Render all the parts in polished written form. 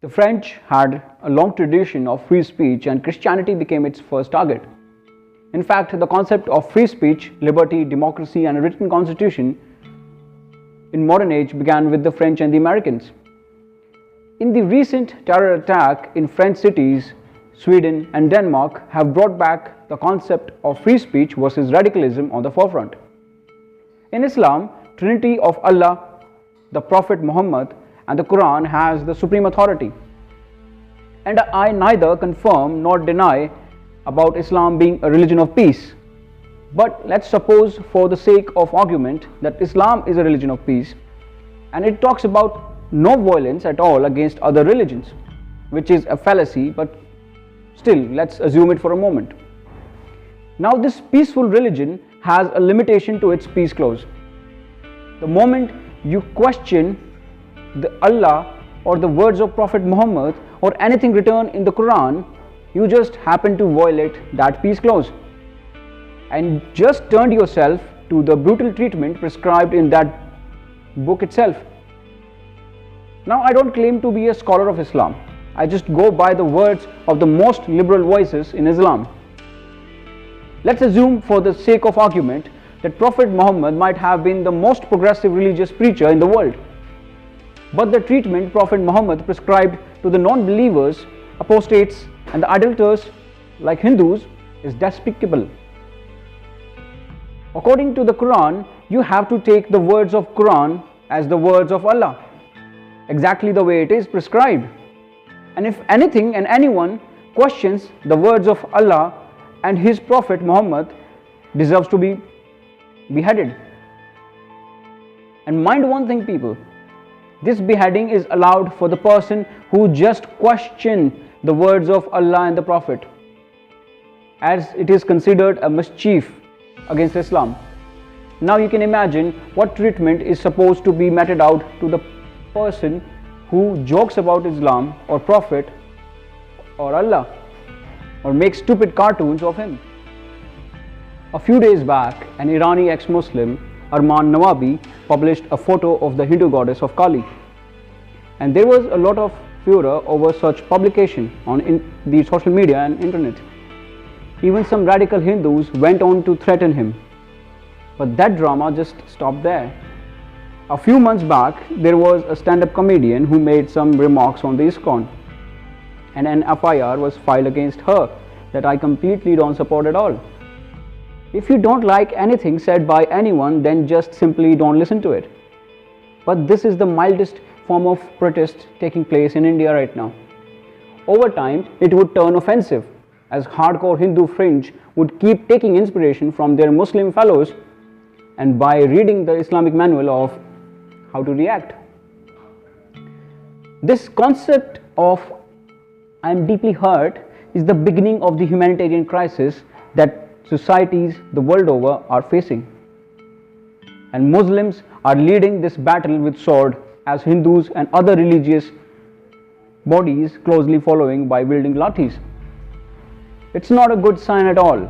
The French had a long tradition of free speech and Christianity became its first target. In fact, the concept of free speech, liberty, democracy and a written constitution in modern age began with the French and the Americans. In the recent terror attack in French cities, Sweden and Denmark have brought back the concept of free speech versus radicalism on the forefront. In Islam, Trinity of Allah, the Prophet Muhammad and the Quran has the supreme authority. And I neither confirm nor deny about Islam being a religion of peace. But let's suppose for the sake of argument that Islam is a religion of peace and it talks about no violence at all against other religions, which is a fallacy, but still let's assume it for a moment. Now this peaceful religion has a limitation to its peace clause. The moment you question the Allah or the words of Prophet Muhammad or anything written in the Quran, you just happen to violate that peace clause and just turned yourself to the brutal treatment prescribed in that book itself. Now I don't claim to be a scholar of Islam. I just go by the words of the most liberal voices in Islam. Let's assume for the sake of argument that Prophet Muhammad might have been the most progressive religious preacher in the world. But the treatment Prophet Muhammad prescribed to the non-believers, apostates and the idolaters like Hindus is despicable. According to the Quran, you have to take the words of Quran as the words of Allah, exactly the way it is prescribed. And if anything and anyone questions the words of Allah and His Prophet Muhammad deserves to be beheaded. And mind one thing, people, this beheading is allowed for the person who just questioned the words of Allah and the Prophet, as it is considered a mischief against Islam. Now you can imagine what treatment is supposed to be meted out to the person who jokes about Islam or Prophet or Allah or makes stupid cartoons of him. A few days back, an Irani ex-Muslim, Arman Nawabi, published a photo of the Hindu goddess of Kali. And there was a lot of furor over such publication on the social media and internet. Even some radical Hindus went on to threaten him. But that drama just stopped there. A few months back, there was a stand-up comedian who made some remarks on the ISKCON, and an FIR was filed against her that I completely don't support at all. If you don't like anything said by anyone, then just simply don't listen to it. But this is the mildest form of protest taking place in India right now. Over time, it would turn offensive, as hardcore Hindu fringe would keep taking inspiration from their Muslim fellows and by reading the Islamic manual of how to react. This concept of "I am deeply hurt" is the beginning of the humanitarian crisis that societies the world over are facing. And Muslims are leading this battle with sword, as Hindus and other religious bodies closely following by wielding lathis. It's not a good sign at all.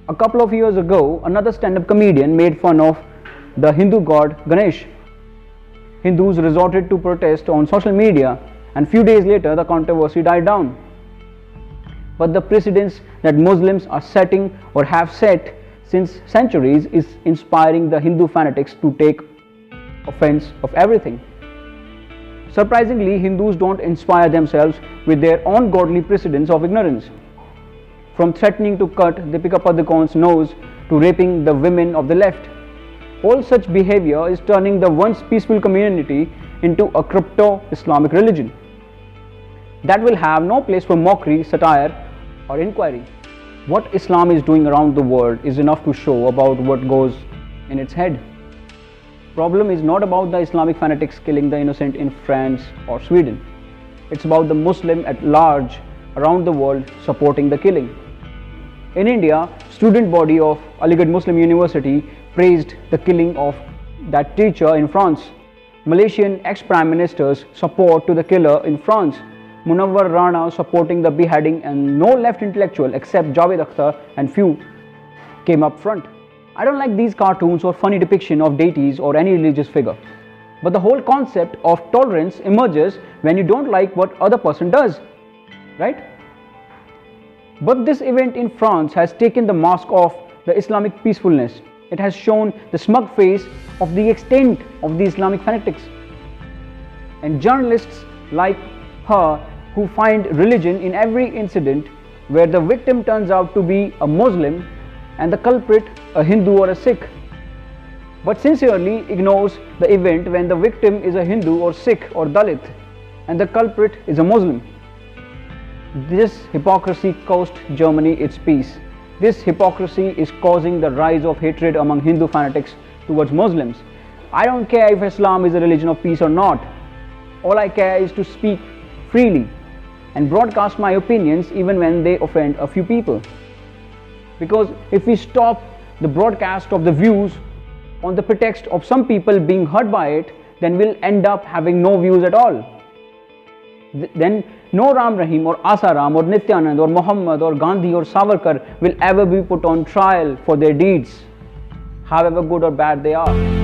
A couple of years ago, another stand-up comedian made fun of the Hindu god Ganesh. Hindus resorted to protest on social media, and few days later the controversy died down. But the precedents that Muslims are setting or have set since centuries is inspiring the Hindu fanatics to take offense of everything. Surprisingly, Hindus don't inspire themselves with their own godly precedents of ignorance. From threatening to cut Deepika Padukone's nose to raping the women of the left, all such behavior is turning the once peaceful community into a crypto-Islamic religion that will have no place for mockery, satire or inquiry. What Islam is doing around the world is enough to show about what goes in its head. Problem is not about the Islamic fanatics killing the innocent in France or Sweden. It's about the Muslim at large around the world supporting the killing. In India, student body of Aligarh Muslim University praised the killing of that teacher in France. Malaysian ex-prime minister's support to the killer in France. Munawwar Rana supporting the beheading, and no left intellectual except Javed Akhtar and few came up front. I don't like these cartoons or funny depiction of deities or any religious figure. But the whole concept of tolerance emerges when you don't like what other person does, right? But this event in France has taken the mask off the Islamic peacefulness. It has shown the smug face of the extent of the Islamic fanatics. And journalists like her who find religion in every incident where the victim turns out to be a Muslim and the culprit a Hindu or a Sikh, but sincerely ignores the event when the victim is a Hindu or Sikh or Dalit and the culprit is a Muslim. This hypocrisy cost Germany its peace. This hypocrisy is causing the rise of hatred among Hindu fanatics towards Muslims. I don't care if Islam is a religion of peace or not. All I care is to speak freely and broadcast my opinions even when they offend a few people. Because if we stop the broadcast of the views on the pretext of some people being hurt by it, then we'll end up having no views at all. Then no Ram Rahim or Asaram or Nityanand or Muhammad or Gandhi or Savarkar will ever be put on trial for their deeds, however good or bad they are.